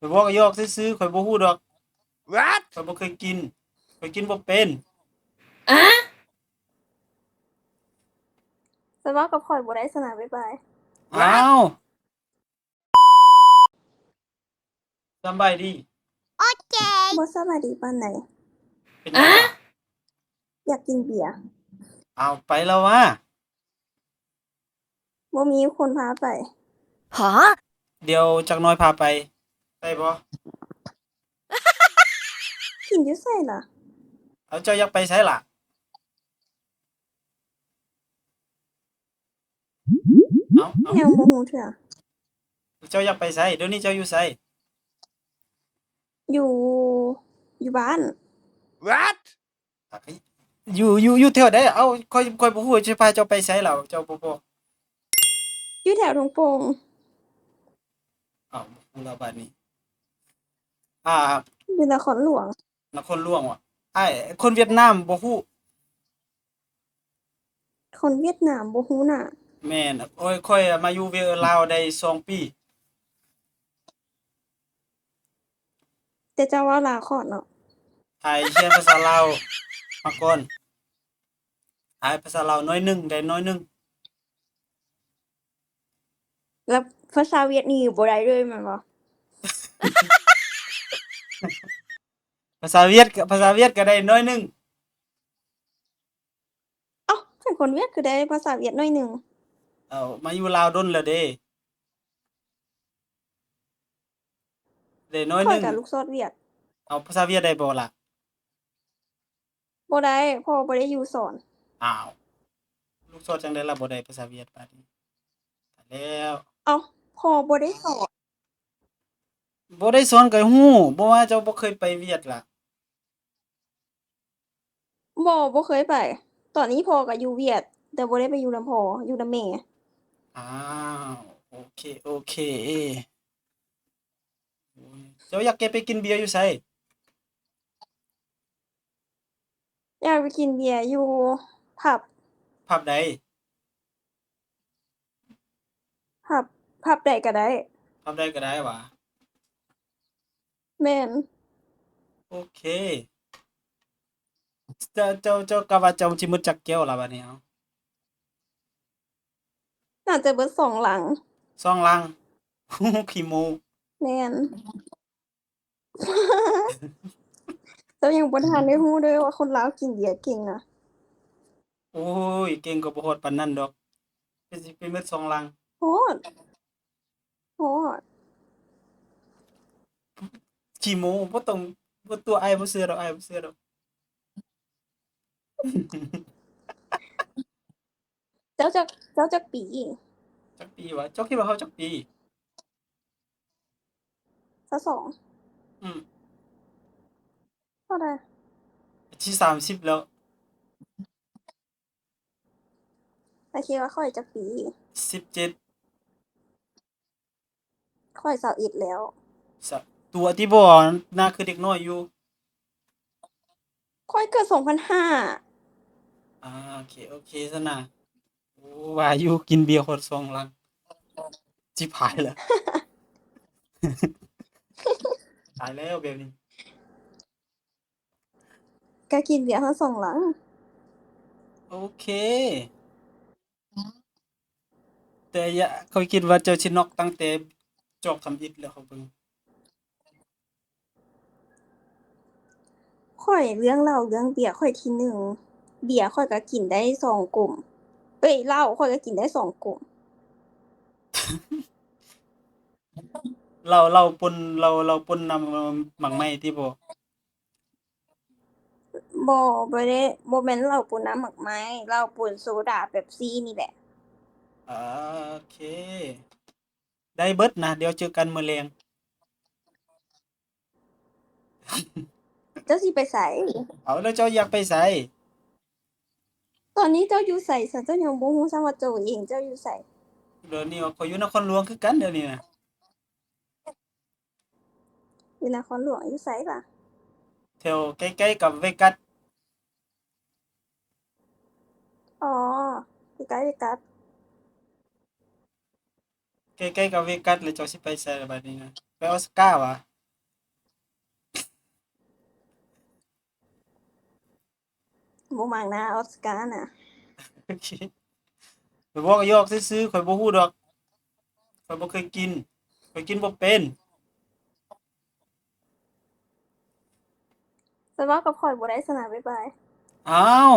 ข้อยเว้าหยอกซื่อๆข้อยบ่ฮู้ดอก What? ข้อยบ่เคยกินข้อยกินบ่เป็นแต่ว่ากับข่อยบ่ได้สนะบ๊ายบาย อ้าวสำบายดี บ่สบายดีปานใด เป็นหยังวะ อยากกินเบียร์ อ้าวไปแล้ววะ บ่มีคนพาไป เดี๋ยวจักหน่อยพาไปได้บ่ กินอยู่ไสล่ะ เอาเจ้าอยากไปไสล่ะเอา ยังบ่ฮู้เทื่อ เจ้าอยากไปไสเดี๋ยวนี้เจ้าอยู่ไส อยู่อยู่บ้าน What? อยู่แถวใดเอ้าข้อยบ่ฮู้สิพาเจ้าไปไสแล้วเจ้าบ่บอก อยู่แถวทงโป่ง อ้าวบ่ฮู้แล้วบัดนี้อ่า อยู่นครหลวง นครหลวงว่ะอ้ายคนเวียดนามบ่ฮู้ คนเวียดนามบ่ฮู้น่ะ แม่นโอ้ยข้อยมาอยู่ลาวได้2ปี แต่เจ้าเว้าลาวคอดเนาะ หายเรียนภาษาลาวมาก่อนหายภาษาลาวน้อยหนึงได้น้อยหนึง แล้วภาษาเวียดนี่บ่ได้เลยแม่นบ่ ภาษาเวียดก็ได้น้อยหนึง เอ้าฉันคนเวียดคือได้ภาษาเวียดหน่อยหนึง เอ้ามาอยู่ลาวดนแล้วเด้ได้น้อยห ข้อ นึ ย ง กับลูกซอดเวียด เอาภาษาเวียดได้บ่ล่ะ บ่ได้พ่อบ่ได้อยู่สอน อ้าวลูกสอดจังได๋ล่ะบ่ได้ภาษาเวียดบัดนี้ตายแล้ว เอ้าพ่อบ่ได้สอน บ่ได้สอนก็ฮู้บ่ว่าเจ้าบ่เคยไปเวียดล่ะ บ่เคยไป ตอนนี้พ่อก็อยู่เวียด แต่บ่ได้ไปอยู่นำพ่ออยู่นำแม่ อ้าวโอเคโอเคโอ้ยเจ้าอยากไปกินเบียร์อยู่ไส อยากไปกินเบียร์อยู่ผับ ผับใด ผับผับใดก็ได้ ผับใดก็ได้หวะ แม่น โอเคเจ้ากะว่าเจ้าสิหมดจักแก้วล่ะบัดนี้เอ้า น่าจะเบิด2หลัง สองลัง ขี้โม้ แม่น แต่ยังบ่ทันได้รู้เลยว่าคนลาวกินเบียร์เก่งนะ โอ้ยเก่งก็บ่ฮอดปานนั้นดอกเป็นสิไปหมดสองลัง โฮดโฮด ขี้โม้บ่ต้องบ่ตัวอ้ายบ่เชื่อดอกอ้ายบ่เชื่อดอก เจ้าจักปี จักปีวะเจ้าคิดว่าเขาจักปี 22 อืม เท่าใด สิ30แล้ว แต่คิดว่าข้อยจักปี 17ข้อย21แล้ว สะตัวที่บ่หน้าคือเด็กน้อยอยู่ ข้อยเกิด2005 โอเคโอเคซะนะโอ้ว่าอยู่กินเบียร์ฮอดสองลังชิบหายแล้ว ตายแล้วแบบนี้ ก็กินเบียร์ทั้ง2หลัง โอเค แต่อย่าเขาคิดว่าเจ้าสิน็อกตั้งแต่จอกทำอิฐแล้วเขาเบิ่ง ข้อยเรื่องเหล้าเรื่องเบียร์ข้อยที่หนึ่งเบียร์ข้อยก็กินได้2กลุ่มเอ้ยเหล้าข้อยก็กินได้2กลุ่ม เราปนนำหมักไหม้ที่บ่ บ่ได้บ่แม่นเหล้าป่นน้ำหมักไม้เหล้าป่นโซดาเป๊ปซี่นี่แหละ โอเค ได้เบิดนะเดี๋ยวเจอกันมื้อแลง เจ้าสิไปไส เอาแล้วเจ้าอยากไปไส ตอนนี้เจ้าอยู่ไสซะเจ้ายังบ่ฮู้ซ้ำว่าเจ้าเองเจ้าอยู่ไส เดี๋ยวนี้ข้อยอยู่นครหลวงคือกันเดี๋ยวนี้น่ะ อยู่นครหลวงอยู่ไสล่ะ แถวใกล้ๆกับเวกัส อ๋ออยู่ใกล้เวกัส ใกล้ๆกับเวกัสแล้วเจ้าสิไปไสล่ะบัดนี้นะไปออสการ์วะ บ่มักนะออสการ์น่ะ โอเคไปบอกหยอกซื่อๆข่อยบ่ฮู้ดอกข่อยบ่เคยกินข่อยกินบ่เป็น แต่ว่ากับข่อยบ่ได้สนะบ๊ายบาย อ้าว